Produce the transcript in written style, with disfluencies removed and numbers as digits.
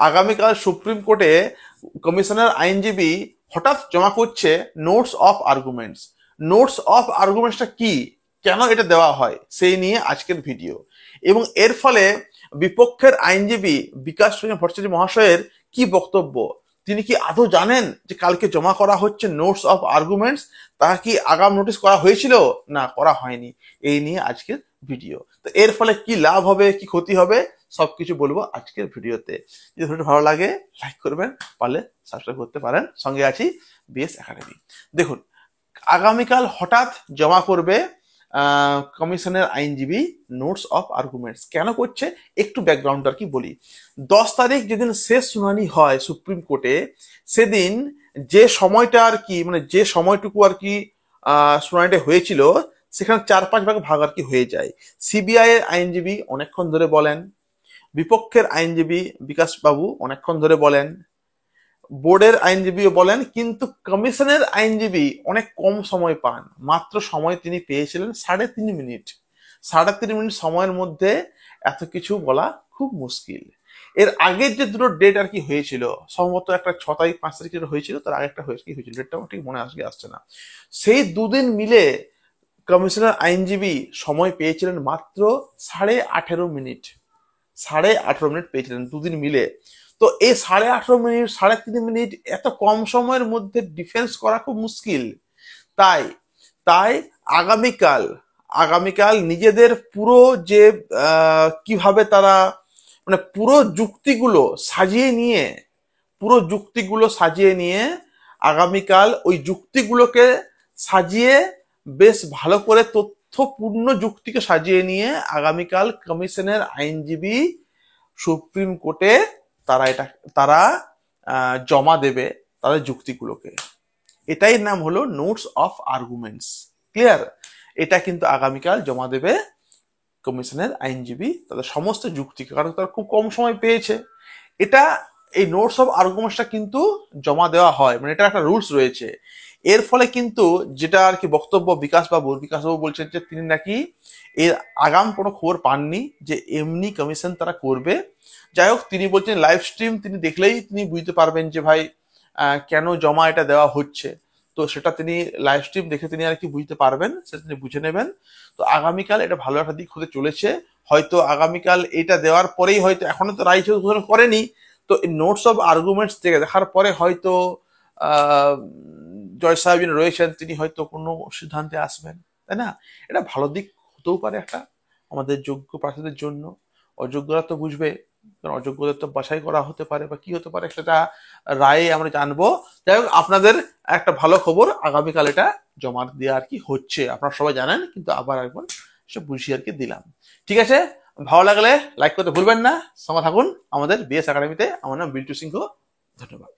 আগামীকাল সুপ্রিম কোর্টে কমিশনের আইনজীবী হঠাৎ জমা করছে notes of arguments. Notes of আর্গুমেন্টসটা কি, কেন এটা দেওয়া হয়, সেই নিয়ে আজকের ভিডিও। এবং এর ফলে বিপক্ষের আইনজীবী বিকাশ রঞ্জন ভট্টাচার্য মহাশয়ের কি বক্তব্য, তিনি কি আদৌ জানেন যে কালকে জমা করা হচ্ছে নোটস অফ আর্গুমেন্টস, তাহা কি আগাম নোটিশ করা হয়েছিল না করা হয়নি, এই নিয়ে আজকের ভিডিও। তো এর ফলে কি লাভ হবে কি ক্ষতি হবে সবকিছু বলবো আজকের ভিডিওতে। যদি ভিডিও ভালো লাগে লাইক করবেন, পারলে সাবস্ক্রাইব করতে পারেন। সঙ্গে আছি বিএস একাডেমি। দেখুন, আগামীকাল হঠাৎ জমা করবে কমিশনের আইনজীবী নোটস অফ আর্গুমেন্টস। কেন করছে একটু ব্যাকগ্রাউন্ড আর কি বলি। 10 তারিখ যেদিন শেষ শুনানি হয় সুপ্রিম কোর্টে, সেদিন যে সময়টা আর কি মানে যে সময়টুকু আর কি শুনানিটা হয়েছিল, সেখানে 4-5 ভাগ আর কি হয়ে যায়। সিবিআই এর আইনজীবী অনেকক্ষণ ধরে বলেন, বিপক্ষের আইনজীবী বিকাশ বাবু অনেকক্ষণ ধরে বলেন, বোর্ডের আইনজীবীও বলেন, কিন্তু কমিশনের আইনজীবী অনেক কম সময় পান। মাত্র সময় তিনি পেয়েছিলেন 3.5 মিনিট। 3.5 মিনিট সময়ের মধ্যে এত কিছু বলা খুব মুশকিল। এর আগের যে দুটো ডেট আর কি হয়েছিল, সম্ভবত একটা 6 তারিখ 5 তারিখের হয়েছিল, তার আগেরটা হয়েছিল, ডেটটা ঠিক মনে আসছে না। সেই দুদিন মিলে কমিশনের আইনজীবী সময় পেয়েছিলেন মাত্র 18.5 মিনিট। 18.5 মিনিট পেয়েছিলেন দুদিন মিলে। তো এই 18.5 মিনিট 3.5 মিনিট এত কম সময়ের মধ্যে ডিফেন্স করা খুব মুশকিল। তাই তাই আগামীকাল নিজেদের পুরো যে কিভাবে তারা মানে পুরো যুক্তিগুলো সাজিয়ে নিয়ে আগামীকাল ওই যুক্তিগুলোকে সাজিয়ে বেশ ভালো করে তথ্যপূর্ণ যুক্তিকে সাজিয়ে নিয়ে আগামীকাল কমিশনের আইনজীবী সুপ্রিম কোর্টে তারা জমা দেবে তাদের যুক্তিগুলোকে। এটাই নাম হলো নোটস অফ আর্গুমেন্টস। ক্লিয়ার? এটা কিন্তু আগামীকাল জমা দেবে কমিশনের আইনজীবী তাদের সমস্ত যুক্তিকে, কারণ তারা খুব কম সময় পেয়েছে। এই নোটস অফ আর্গুমেন্টসটা কিন্তু জমা দেওয়া হয়, মানে এটা একটা রুলস রয়েছে। এর ফলে কিন্তু যেটা আর কি বক্তব্য বিকাশবাবু বলছেন যে তিনি নাকি এর আগাম কোনো খবর পাননি যে এমনি কমিশন তারা করবে। যাই হোক, তিনি বলছেন লাইভ স্ট্রিম তিনি দেখলেই তিনি বুঝতে পারবেন যে ভাই কেন জমা এটা দেওয়া হচ্ছে। তো সেটা তিনি লাইভ স্ট্রিম দেখে তিনি আর কি বুঝতে পারবেন, সেটা তিনি বুঝে নেবেন। তো আগামীকাল এটা ভালো একটা দিক হতে চলেছে। হয়তো আগামীকাল এটা দেওয়ার পরেই, হয়তো এখনো তো রায় ঘোষণা করেনি, তো নোটস অফ আর্গুমেন্টস থেকে দেখার পরে হয়তো জয় সাহেব যিনি রয়েছেন তিনি হয়তো কোনো সিদ্ধান্তে আসবেন, তাই না? এটা ভালো দিক হতেও পারে একটা আমাদের যোগ্য প্রার্থীদের জন্য। অযোগ্যরা তো বুঝবে, কারণ অযোগ্যদের তো বাছাই করা হতে পারে বা কি হতে পারে সেটা রায়ে আমরা জানবো। যাই হোক, আপনাদের একটা ভালো খবর, আগামীকাল এটা জমা দেওয়া আর কি হচ্ছে, আপনারা সবাই জানেন, কিন্তু আবার একবার সে বুঝিয়ে আর কি দিলাম। ঠিক আছে, ভালো লাগলে লাইক করতে ভুলবেন না। সঙ্গে থাকুন আমাদের বিএস একাডেমিতে। আমার নাম বিল্টু সিংহ। ধন্যবাদ।